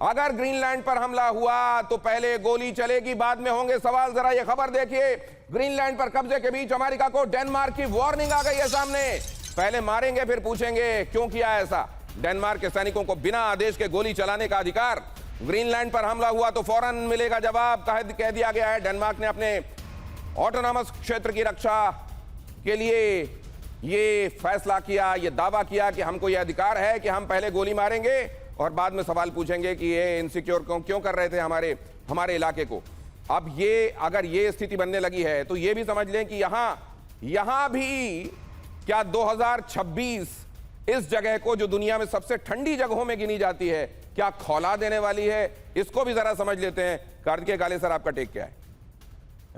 अगर ग्रीनलैंड पर हमला हुआ तो पहले गोली चलेगी, बाद में होंगे सवाल। जरा ये खबर देखिए, ग्रीनलैंड पर कब्जे के बीच अमेरिका को डेनमार्क की वार्निंग आ गई है सामने। पहले मारेंगे फिर पूछेंगे क्यों किया ऐसा। डेनमार्क के सैनिकों को बिना आदेश के गोली चलाने का अधिकार। ग्रीनलैंड पर हमला हुआ तो फौरन मिलेगा जवाब, कह दिया गया है। डेनमार्क ने अपने ऑटोनॉमस क्षेत्र की रक्षा के लिए ये फैसला किया, ये दावा किया कि हमको ये अधिकार है कि हम पहले गोली मारेंगे और बाद में सवाल पूछेंगे कि ये इनसिक्योर क्यों कर रहे थे हमारे इलाके को। अब ये अगर ये स्थिति बनने लगी है तो ये भी समझ लें कि यहां भी क्या 2026 इस जगह को, जो दुनिया में सबसे ठंडी जगहों में गिनी जाती है, क्या खौला देने वाली है? इसको भी जरा समझ लेते हैं। कार्तिकेय काले सर, आपका टेक क्या है?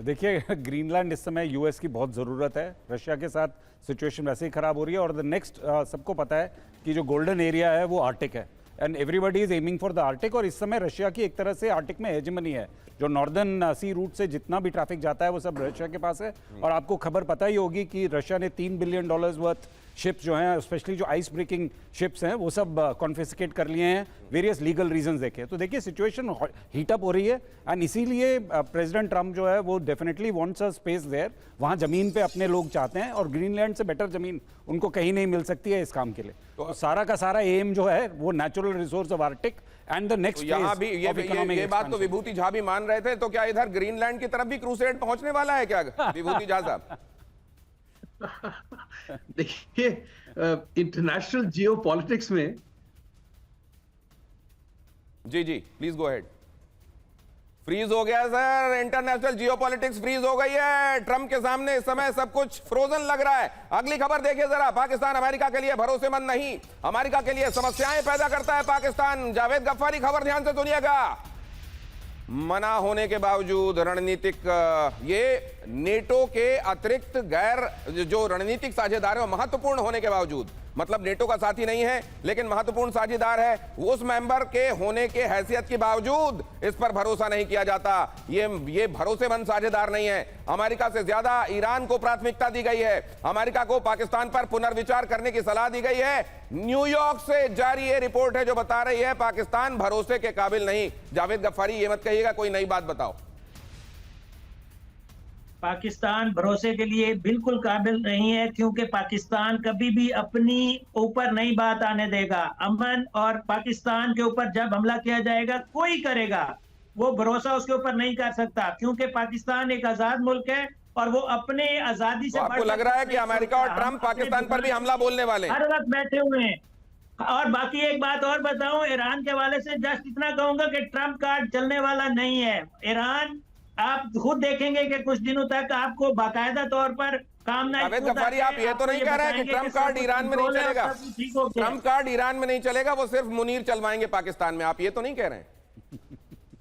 देखिए, ग्रीनलैंड इस समय यूएस की बहुत ज़रूरत है। रशिया के साथ सिचुएशन वैसे ही खराब हो रही है और द नेक्स्ट सबको पता है कि जो गोल्डन एरिया है वो आर्टिक है and everybody is aiming for the Arctic. और इस समय रशिया की एक तरह से आर्टिक में हेजेमनी है। जो नॉर्दर्न सी रूट से जितना भी ट्रैफिक जाता है वो सब रशिया के पास है। और आपको खबर पता ही होगी कि रशिया ने $3 बिलियन वर्थ शिप्स जो हैं, स्पेशली जो आइस ब्रेकिंग शिप्स हैं, वो सब कॉन्फिस्केट कर लिए हैं वेरियस लीगल रीजंस देखे। तो देखिए, सिचुएशन हीटअप हो रही है एंड इसीलिए प्रेसिडेंट ट्रम्प जो है वो definitely wants a space there. वहाँ जमीन पे अपने लोग चाहते हैं और ग्रीनलैंड से बेटर जमीन उनको कहीं नहीं मिल सकती है इस काम के लिए। तो सारा का सारा एम जो है वो natural resource of Arctic and the next यहाँ भी ये बात तो विभूति झा भी मान रहे थे। तो क्या इधर ग्रीनलैंड की तरफ भी क्रूसेड पहुंचने वाला है क्या विभूति झा साहब? देखिए, इंटरनेशनल जियोपॉलिटिक्स में जी प्लीज गो अहेड। फ्रीज हो गया सर, इंटरनेशनल जियोपॉलिटिक्स फ्रीज हो गई है। ट्रम्प के सामने इस समय सब कुछ फ्रोजन लग रहा है। अगली खबर देखिए जरा। पाकिस्तान अमेरिका के लिए भरोसेमंद नहीं, अमेरिका के लिए समस्याएं पैदा करता है पाकिस्तान। जावेद गफ्फारी, खबर ध्यान से सुनिएगा। मना होने के बावजूद रणनीतिक, ये नेटो के अतिरिक्त गैर जो रणनीतिक साझेदार है, महत्वपूर्ण होने के बावजूद, मतलब नेटो का साथी नहीं है लेकिन महत्वपूर्ण साझेदार है, उस मेंबर के होने के हैसियत के बावजूद इस पर भरोसा नहीं किया जाता। ये भरोसेमंद साझेदार नहीं है। अमेरिका से ज्यादा ईरान को प्राथमिकता दी गई है। अमेरिका को पाकिस्तान पर पुनर्विचार करने की सलाह दी गई है। न्यूयॉर्क से जारी ये रिपोर्ट है जो बता रही है पाकिस्तान भरोसे के काबिल नहीं। जावेद गफ्फारी, ये मत कहिएगा कोई नई बात बताओ। पाकिस्तान भरोसे के लिए बिल्कुल काबिल नहीं है, क्योंकि पाकिस्तान कभी भी अपनी ऊपर नई बात आने देगा। अमन और पाकिस्तान के ऊपर जब हमला किया जाएगा, कोई करेगा, वो भरोसा उसके ऊपर नहीं कर सकता, क्योंकि पाकिस्तान एक आजाद मुल्क है और वो अपने आजादी से। आपको लग रहा है कि अमेरिका और ट्रम्प पाकिस्तान पर भी हमला बोलने वाले हर वक्त बैठे हुए हैं। और बाकी एक बात और बताऊं, ईरान के हवाले से जस्ट इतना कहूंगा कि ट्रम्प कार्ड चलने वाला नहीं है। ईरान, आप खुद देखेंगे कि कुछ दिनों तक आपको बाकायदा तौर पर काम नहीं। जावेद गफ्फारी, आप ये तो नहीं कह रहे हैं कि ट्रम्प कार्ड ईरान में नहीं चलेगा? ट्रम्प कार्ड ईरान में नहीं चलेगा, वो सिर्फ मुनीर चलवाएंगे पाकिस्तान में, आप ये तो नहीं कह रहे हैं?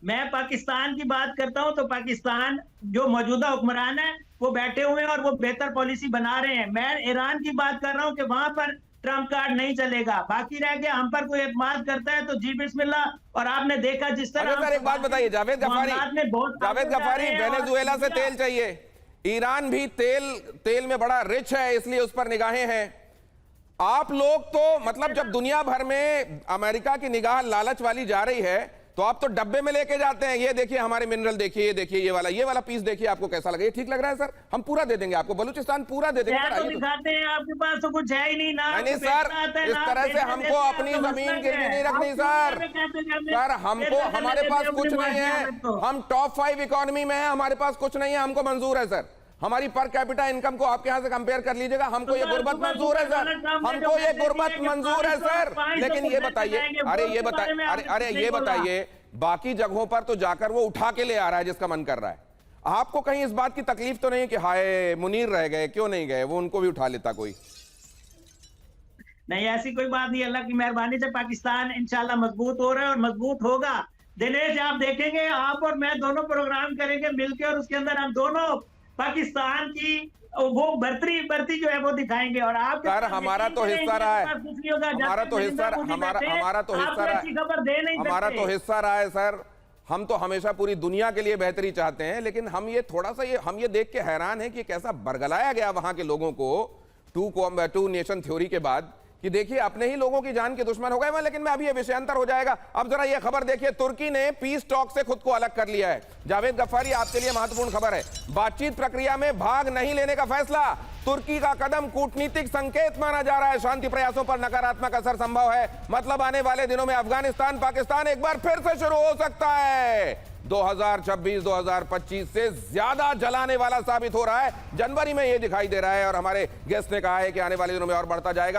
मैं पाकिस्तान की बात करता हूं तो पाकिस्तान जो मौजूदा हुक्मरान है वो बैठे हुए हैं और वो बेहतर पॉलिसी बना रहे हैं। मैं ईरान की बात कर रहा हूं कि वहां पर ट्रम्प कार्ड नहीं चलेगा। बाकी रह गया, हम पर कोई एतमाद करता है तो जी बिस्मिल्लाह। और आपने देखा जिस तरह। सर एक बात बताइए जावेद गफ्फारी, वेनेजुएला से तेल चाहिए। ईरान भी तेल में बड़ा रिच है, इसलिए उस पर निगाहें हैं। आप लोग तो मतलब जब दुनिया भर में अमेरिका की निगाह लालच वाली जा रही है तो आप तो डब्बे में लेके जाते हैं। ये देखिए हमारे मिनरल, देखिए, ये देखिए, ये वाला पीस देखिए, आपको कैसा लगा? ये ठीक लग रहा है सर? हम पूरा दे देंगे आपको, बलूचिस्तान पूरा दे देंगे। तो दिखाते हैं, आपके पास तो कुछ है ही नहीं ना। नहीं सर, इस तरह से हमको अपनी जमीन गिरवी नहीं रखनी सर। सर हमको, हमारे पास कुछ नहीं है, हम टॉप 5 इकोनॉमी में है, हमारे पास कुछ नहीं है, हमको मंजूर है सर। हमारी पर कैपिटा इनकम को आपके यहाँ से कंपेयर कर लीजिएगा, हमको ये गुर्बत मंजूर है सर, हमको ये गुर्बत मंजूर है सर। लेकिन ये बताइए, अरे ये बताइए, बाकी जगहों पर तो जाकर वो उठा के ले आ रहा है जिसका मन कर रहा है। आपको कहीं इस बात की तकलीफ तो नहीं कि हाय मुनीर रह गए, क्यों नहीं गए, वो उनको भी उठा लेता कोई? नहीं, ऐसी कोई बात नहीं। अल्लाह की मेहरबानी से पाकिस्तान इंशाल्लाह मजबूत हो रहा है और मजबूत होगा। दिनेश, आप देखेंगे, आप और मैं दोनों प्रोग्राम करेंगे मिलकर और उसके अंदर हम दोनों पाकिस्तान की वो बर्ती जो है वो दिखाएंगे। और आप सर हमारा तो हिस्सा रहा है, हमारा तो हिस्सा रहा है सर। हम तो हमेशा पूरी दुनिया के लिए बेहतरी चाहते हैं, लेकिन हम ये थोड़ा सा हम ये देख के हैरान है कि कैसा बरगलाया गया वहां के लोगों को टू नेशन थ्योरी के बाद कि देखिए अपने ही लोगों की जान के दुश्मन हो गए हैं, लेकिन मैं अभी ये विषयांतर हो जाएगा। अब जरा ये खबर देखिए, तुर्की ने पीस टॉक से खुद को अलग कर लिया है। जावेद गफ्फारी, आपके लिए महत्वपूर्ण खबर है। बातचीत प्रक्रिया में भाग नहीं लेने का फैसला। तुर्की का कदम कूटनीतिक संकेत माना जा रहा है। शांति प्रयासों पर नकारात्मक असर संभव है, मतलब आने वाले दिनों में अफगानिस्तान पाकिस्तान एक बार फिर से शुरू हो सकता है। 2026-2025 से ज्यादा जलाने वाला साबित हो रहा है। जनवरी में यह दिखाई दे रहा है और हमारे गेस्ट ने कहा है कि आने वाले दिनों में और बढ़ता जाएगा।